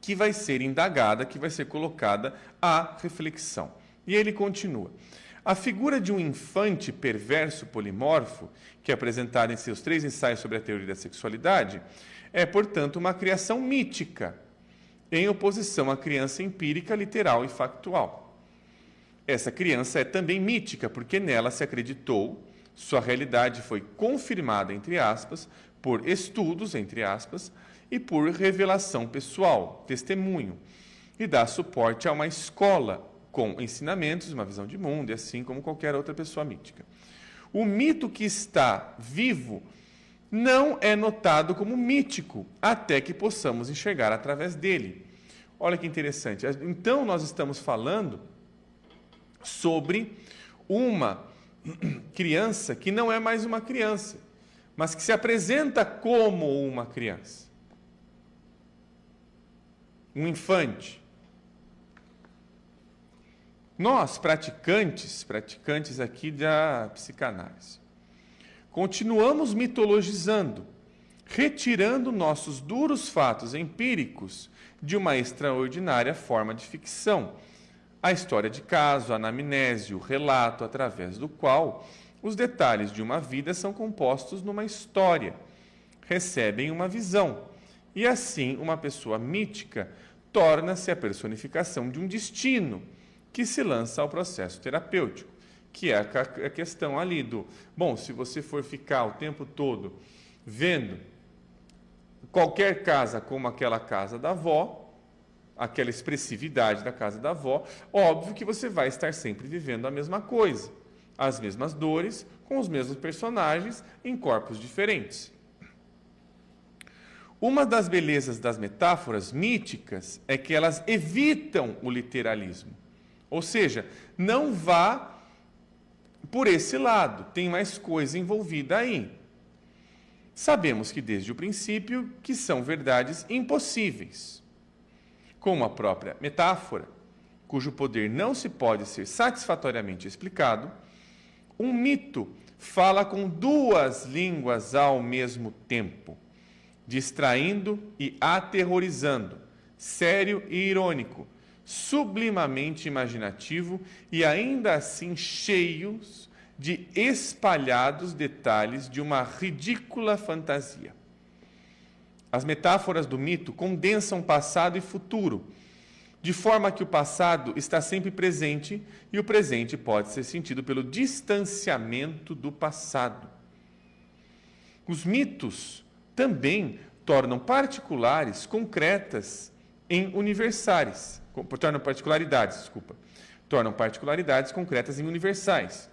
que vai ser indagada, que vai ser colocada à reflexão. E ele continua. A figura de um infante perverso polimorfo, que é apresentada em seus 3 ensaios sobre a teoria da sexualidade, é, portanto, uma criação mítica, em oposição à criança empírica, literal e factual. Essa criança é também mítica, porque nela se acreditou, sua realidade foi confirmada, entre aspas, por estudos, entre aspas, e por revelação pessoal, testemunho, e dá suporte a uma escola com ensinamentos, uma visão de mundo, e assim como qualquer outra pessoa mítica. O mito que está vivo não é notado como mítico, até que possamos enxergar através dele. Olha que interessante. Então, nós estamos falando sobre uma criança que não é mais uma criança, mas que se apresenta como uma criança. Um infante. Nós, praticantes aqui da psicanálise, continuamos mitologizando, retirando nossos duros fatos empíricos de uma extraordinária forma de ficção, a história de caso, a anamnese, o relato através do qual os detalhes de uma vida são compostos numa história, recebem uma visão, e assim uma pessoa mítica torna-se a personificação de um destino que se lança ao processo terapêutico, que é a questão ali do, bom, se você for ficar o tempo todo vendo qualquer casa como aquela casa da avó, aquela expressividade da casa da avó, óbvio que você vai estar sempre vivendo a mesma coisa, as mesmas dores, com os mesmos personagens, em corpos diferentes. Uma das belezas das metáforas míticas é que elas evitam o literalismo. Ou seja, não vá por esse lado, tem mais coisa envolvida aí. Sabemos que desde o princípio que são verdades impossíveis, como a própria metáfora, cujo poder não se pode ser satisfatoriamente explicado, Um mito fala com duas línguas ao mesmo tempo, distraindo e aterrorizando, sério e irônico, sublimamente imaginativo e ainda assim cheios de espalhados detalhes de uma ridícula fantasia. As metáforas do mito condensam passado e futuro, de forma que o passado está sempre presente e o presente pode ser sentido pelo distanciamento do passado. Os mitos também tornam particulares concretas em universais, tornam particularidades concretas em universais,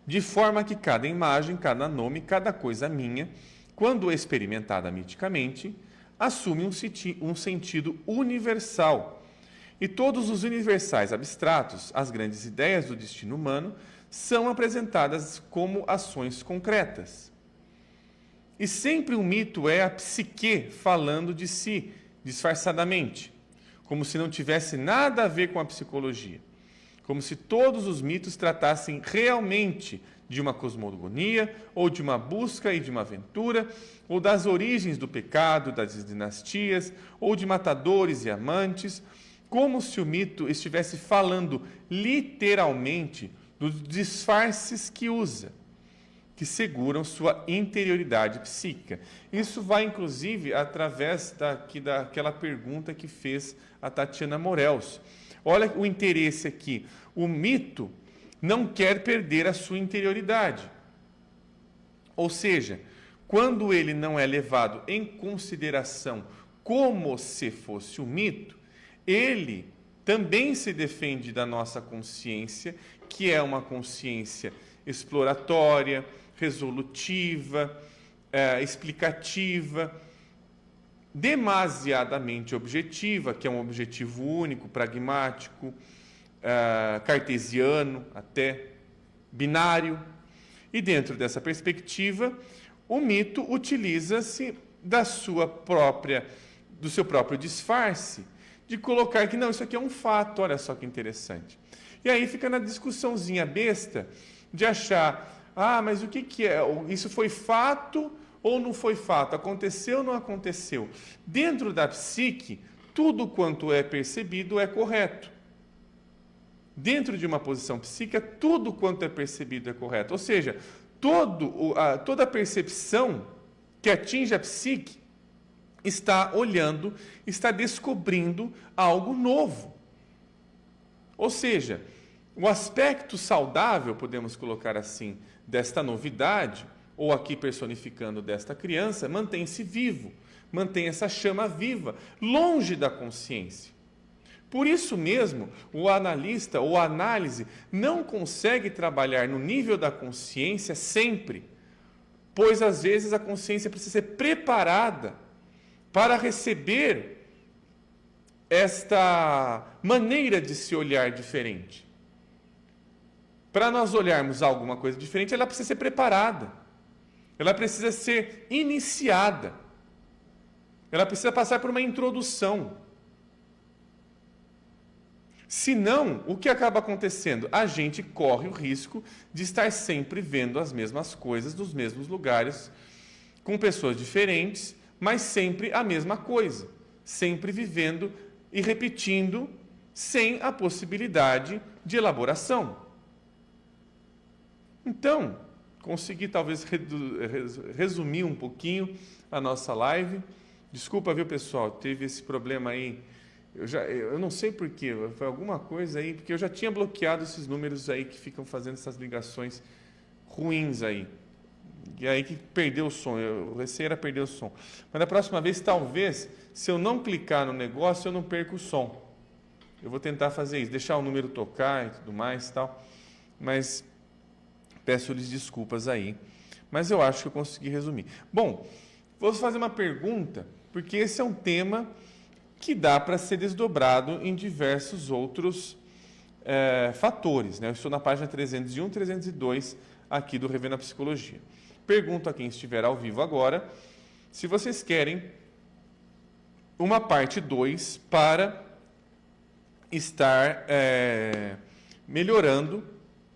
de forma que cada imagem, cada nome, cada coisa minha, quando experimentada miticamente, assume um sentido universal. E todos os universais abstratos, as grandes ideias do destino humano, são apresentadas como ações concretas. E sempre um mito é a psique falando de si, disfarçadamente, como se não tivesse nada a ver com a psicologia, como se todos os mitos tratassem realmente de uma cosmogonia, ou de uma busca e de uma aventura, ou das origens do pecado, das dinastias, ou de matadores e amantes, como se o mito estivesse falando literalmente dos disfarces que usa, que seguram sua interioridade psíquica. Isso vai, inclusive, através daquela pergunta que fez a Tatiana Morels. Olha o interesse aqui. O mito não quer perder a sua interioridade. Ou seja, quando ele não é levado em consideração como se fosse um mito, ele também se defende da nossa consciência, que é uma consciência exploratória, resolutiva, explicativa, demasiadamente objetiva, que é um objetivo único, pragmático, cartesiano, até binário. E dentro dessa perspectiva, o mito utiliza-se do seu próprio disfarce, de colocar que não, isso aqui é um fato, olha só que interessante. E aí fica na discussãozinha besta de achar, mas o que é? Isso foi fato ou não foi fato? Aconteceu ou não aconteceu? Dentro da psique, tudo quanto é percebido é correto. Dentro de uma posição psíquica, tudo quanto é percebido é correto. Ou seja, toda a percepção que atinge a psique está olhando, está descobrindo algo novo. Ou seja, o aspecto saudável, podemos colocar assim, desta novidade, ou aqui personificando desta criança, mantém-se vivo, mantém essa chama viva, longe da consciência. Por isso mesmo, o analista ou a análise não consegue trabalhar no nível da consciência sempre, pois às vezes a consciência precisa ser preparada para receber esta maneira de se olhar diferente. Para nós olharmos alguma coisa diferente, ela precisa ser preparada, ela precisa ser iniciada, ela precisa passar por uma introdução. Senão, o que acaba acontecendo? A gente corre o risco de estar sempre vendo as mesmas coisas nos mesmos lugares, com pessoas diferentes, mas sempre a mesma coisa, sempre vivendo e repetindo, sem a possibilidade de elaboração. Então, consegui talvez resumir um pouquinho a nossa live. Desculpa, viu, pessoal, teve esse problema aí. Eu não sei porquê, foi alguma coisa aí, porque eu já tinha bloqueado esses números aí que ficam fazendo essas ligações ruins aí. E aí que perdeu o som, o receio era perder o som. Mas da próxima vez, talvez, se eu não clicar no negócio, eu não perco o som. Eu vou tentar fazer isso, deixar o número tocar e tudo mais e tal. Mas peço-lhes desculpas aí. Mas eu acho que eu consegui resumir. Bom, vou fazer uma pergunta, porque esse é um tema que dá para ser desdobrado em diversos outros fatores. Né? Eu estou na página 301 e 302 aqui do Revendo a Psicologia. Pergunto a quem estiver ao vivo agora se vocês querem uma parte 2 para estar melhorando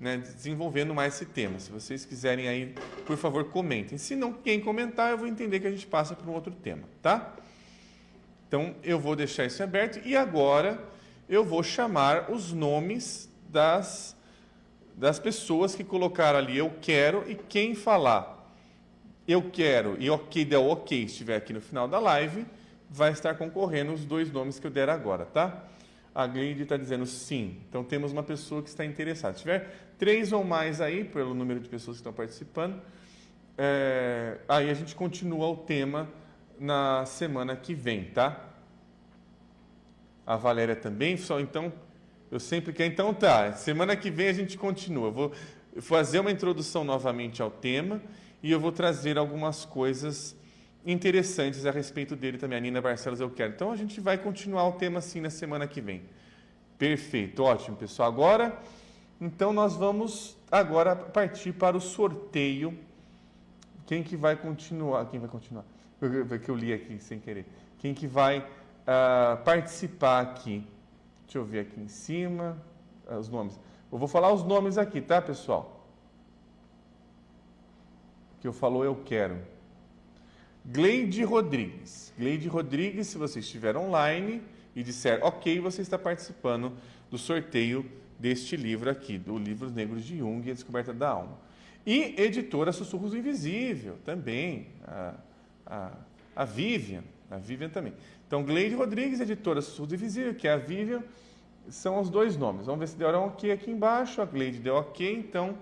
né, desenvolvendo mais esse tema. Se vocês quiserem aí, por favor, comentem. Se não, quem comentar, eu vou entender que a gente passa para um outro tema, tá? Então, eu vou deixar isso aberto e agora eu vou chamar os nomes das pessoas que colocaram ali eu quero, e quem falar eu quero e ok, der ok, estiver aqui no final da live, vai estar concorrendo os 2 nomes que eu der agora, tá? A Gleide está dizendo sim. Então, temos uma pessoa que está interessada. Se tiver 3 ou mais aí, pelo número de pessoas que estão participando, aí a gente continua o tema na semana que vem, tá? A Valéria também, só então, eu sempre quero. Então tá, semana que vem a gente continua. Eu vou fazer uma introdução novamente ao tema e eu vou trazer algumas coisas interessantes a respeito dele também. A Nina Barcelos eu quero. Então a gente vai continuar o tema assim na semana que vem. Perfeito, ótimo, pessoal. Agora, então nós vamos agora partir para o sorteio. Quem que vai continuar? Quem vai continuar? Que eu li aqui sem querer. Quem que vai participar aqui? Deixa eu ver aqui em cima os nomes. Eu vou falar os nomes aqui, tá, pessoal? Que eu falou eu quero. Gleide Rodrigues. Gleide Rodrigues, se você estiver online e disser ok, você está participando do sorteio deste livro aqui, do Livros Negros de Jung e a Descoberta da Alma. E editora Sussurros do Invisível, também. A Vivian também. Então, Gleide Rodrigues, editora Sussurros do Invisível, que é a Vivian, são os 2 nomes. Vamos ver se deram ok aqui embaixo. A Gleide deu ok, então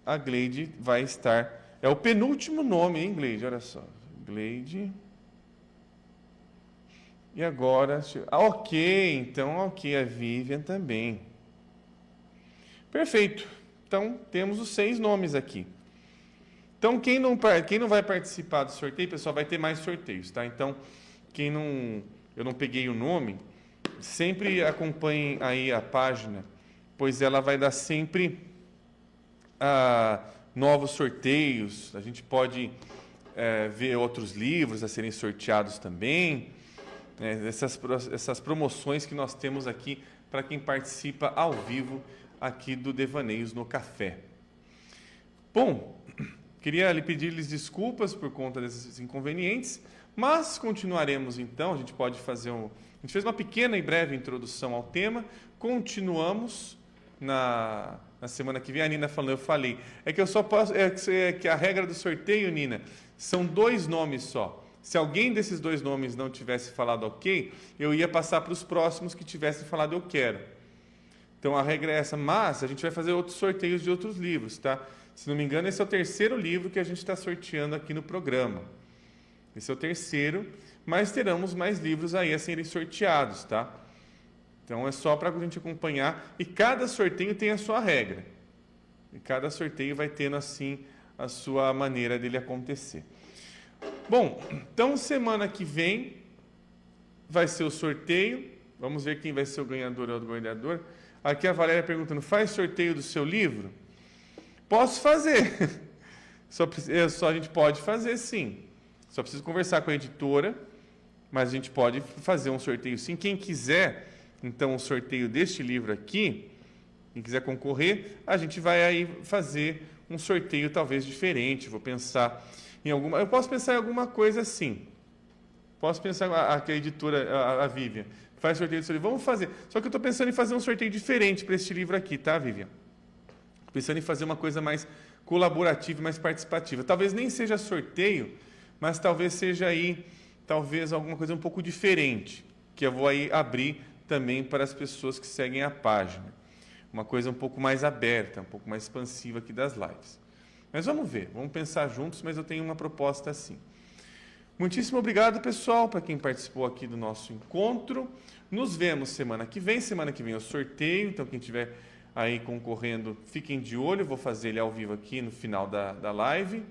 a Gleide vai estar... É o penúltimo nome, hein, Gleide? Olha só. Gleide. E agora... ok, então ok, a Vivian também. Perfeito. Então, temos os 6 nomes aqui. Então, quem não vai participar do sorteio, pessoal, vai ter mais sorteios, tá? Então, eu não peguei o nome, sempre acompanhem aí a página, pois ela vai dar sempre novos sorteios. A gente pode ver outros livros a serem sorteados também. Essas promoções que nós temos aqui para quem participa ao vivo aqui do Devaneios no Café. Bom, queria lhe pedir-lhes desculpas por conta desses inconvenientes, mas continuaremos então. A gente pode fazer a gente fez uma pequena e breve introdução ao tema. Continuamos na semana que vem. A Nina falou, eu falei. É que eu só posso. Que a regra do sorteio, Nina, são 2 nomes só. Se alguém desses 2 nomes não tivesse falado ok, eu ia passar para os próximos que tivessem falado eu quero. Então a regra é essa, mas a gente vai fazer outros sorteios de outros livros, tá? Se não me engano, esse é o 3º livro que a gente está sorteando aqui no programa. Esse é o 3º, mas teremos mais livros aí a serem sorteados, tá? Então é só para a gente acompanhar. E cada sorteio tem a sua regra. E cada sorteio vai tendo assim a sua maneira dele acontecer. Bom, então semana que vem vai ser o sorteio. Vamos ver quem vai ser o ganhador ou o ganhador. Aqui a Valéria perguntando, faz sorteio do seu livro? Posso fazer. A gente pode fazer, sim. Só preciso conversar com a editora, mas a gente pode fazer um sorteio, sim. Quem quiser, então, o sorteio deste livro aqui, quem quiser concorrer, a gente vai aí fazer um sorteio talvez diferente. Vou pensar em alguma... Eu posso pensar em alguma coisa assim. Posso pensar que a editora, a Vivian, faz sorteio do seu livro. Vamos fazer. Só que eu estou pensando em fazer um sorteio diferente para este livro aqui, tá, Vivian? Pensando em fazer uma coisa mais colaborativa, mais participativa. Talvez nem seja sorteio, mas talvez seja aí, talvez alguma coisa um pouco diferente, que eu vou aí abrir também para as pessoas que seguem a página. Uma coisa um pouco mais aberta, um pouco mais expansiva aqui das lives. Mas vamos ver, vamos pensar juntos, mas eu tenho uma proposta assim. Muitíssimo obrigado, pessoal, para quem participou aqui do nosso encontro. Nos vemos semana que vem. Semana que vem é o sorteio, então quem tiver aí concorrendo, fiquem de olho. Eu vou fazer ele ao vivo aqui no final da live.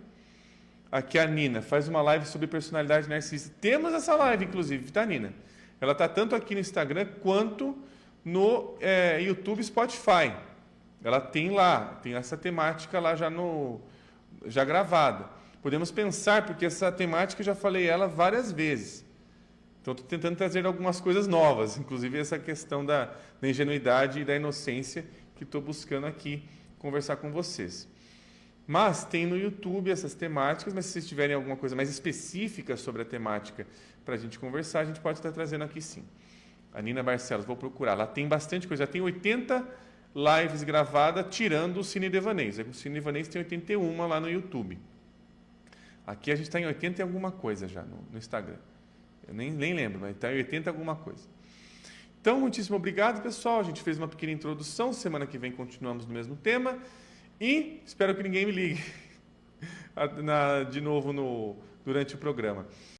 Aqui a Nina faz uma live sobre personalidade narcisista. Temos essa live, inclusive, tá, Nina? Ela está tanto aqui no Instagram quanto no YouTube, Spotify. Ela tem lá, tem essa temática lá já gravada. Podemos pensar, porque essa temática eu já falei ela várias vezes. Então, estou tentando trazer algumas coisas novas, inclusive essa questão da ingenuidade e da inocência que estou buscando aqui conversar com vocês. Mas tem no YouTube essas temáticas, mas se vocês tiverem alguma coisa mais específica sobre a temática para a gente conversar, a gente pode estar trazendo aqui sim. A Nina Barcelos, vou procurar. Lá tem bastante coisa, já tem 80 lives gravadas, tirando o Cine Devaneios. O Cine Devaneios tem 81 lá no YouTube. Aqui a gente está em 80 e alguma coisa já no Instagram. Eu nem lembro, mas está em 80 e alguma coisa. Então, muitíssimo obrigado, pessoal. A gente fez uma pequena introdução. Semana que vem continuamos no mesmo tema. E espero que ninguém me ligue de novo durante o programa.